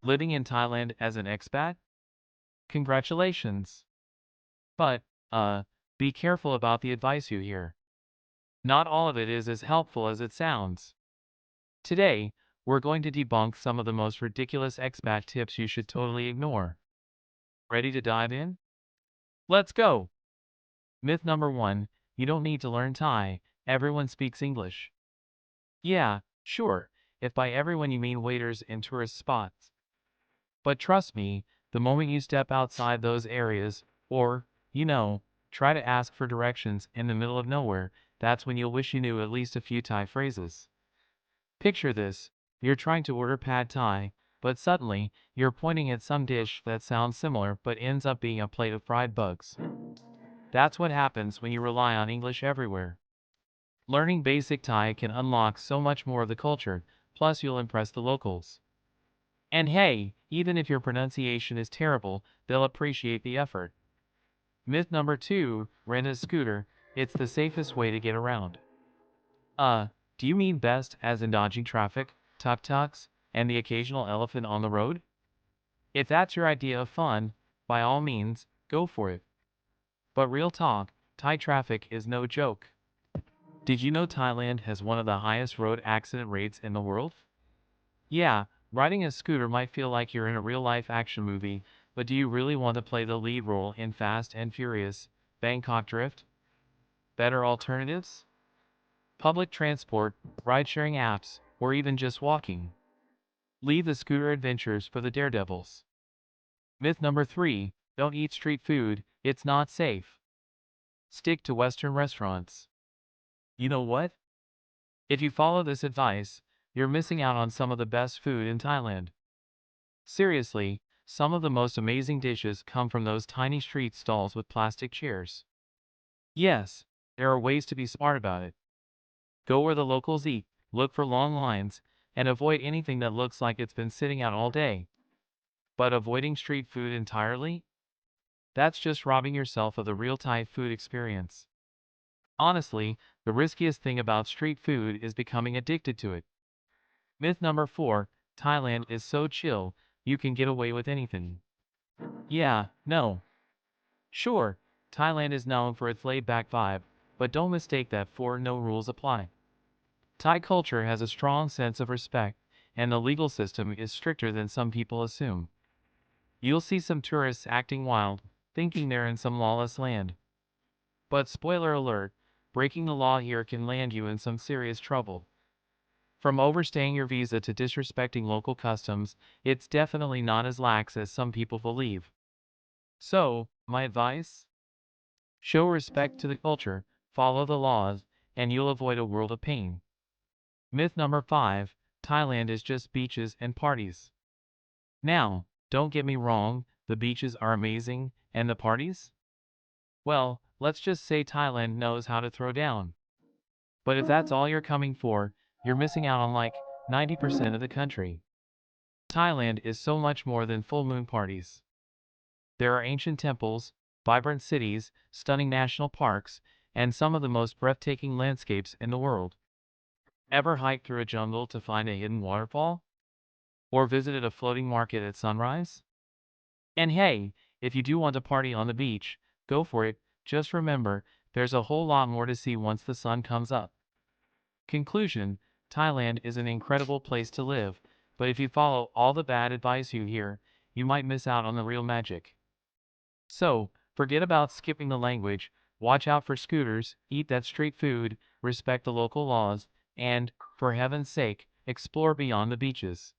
Living in Thailand as an expat? Congratulations. But, be careful about the advice you hear. Not all of it is as helpful as it sounds. Today, we're going to debunk some of the most ridiculous expat tips you should totally ignore. Ready to dive in? Let's go! Myth number 1, you don't need to learn Thai, everyone speaks English. Yeah, sure, if by everyone you mean waiters in tourist spots. But trust me, the moment you step outside those areas, or, try to ask for directions in the middle of nowhere, that's when you'll wish you knew at least a few Thai phrases. Picture this, you're trying to order pad Thai, but suddenly, you're pointing at some dish that sounds similar but ends up being a plate of fried bugs. That's what happens when you rely on English everywhere. Learning basic Thai can unlock so much more of the culture, plus you'll impress the locals. And hey, even if your pronunciation is terrible, they'll appreciate the effort. Myth number 2, rent a scooter, it's the safest way to get around. Do you mean best as in dodging traffic, tuk-tuks, and the occasional elephant on the road? If that's your idea of fun, by all means, go for it. But real talk, Thai traffic is no joke. Did you know Thailand has one of the highest road accident rates in the world? Yeah, riding a scooter might feel like you're in a real-life action movie, but do you really want to play the lead role in Fast and Furious, Bangkok Drift? Better alternatives? Public transport, ride-sharing apps, or even just walking. Leave the scooter adventures for the daredevils. Myth number 3, don't eat street food, it's not safe. Stick to Western restaurants. You know what? If you follow this advice, you're missing out on some of the best food in Thailand. Seriously, some of the most amazing dishes come from those tiny street stalls with plastic chairs. Yes, there are ways to be smart about it. Go where the locals eat, look for long lines, and avoid anything that looks like it's been sitting out all day. But avoiding street food entirely? That's just robbing yourself of the real Thai food experience. Honestly, the riskiest thing about street food is becoming addicted to it. Myth number 4, Thailand is so chill, you can get away with anything. Yeah, no. Sure, Thailand is known for its laid-back vibe, but don't mistake that for no rules apply. Thai culture has a strong sense of respect, and the legal system is stricter than some people assume. You'll see some tourists acting wild, thinking they're in some lawless land. But spoiler alert, breaking the law here can land you in some serious trouble. From overstaying your visa to disrespecting local customs, it's definitely not as lax as some people believe. So, my advice? Show respect to the culture, follow the laws, and you'll avoid a world of pain. Myth number 5, Thailand is just beaches and parties. Now, don't get me wrong, the beaches are amazing, and the parties? Well, let's just say Thailand knows how to throw down. But if that's all you're coming for, you're missing out on like 90% of the country. Thailand is so much more than full moon parties. There are ancient temples, vibrant cities, stunning national parks, and some of the most breathtaking landscapes in the world. Ever hiked through a jungle to find a hidden waterfall? Or visited a floating market at sunrise? And hey, if you do want to party on the beach, go for it, just remember, there's a whole lot more to see once the sun comes up. Conclusion, Thailand is an incredible place to live, but if you follow all the bad advice you hear, you might miss out on the real magic. So, forget about skipping the language, watch out for scooters, eat that street food, respect the local laws, and, for heaven's sake, explore beyond the beaches.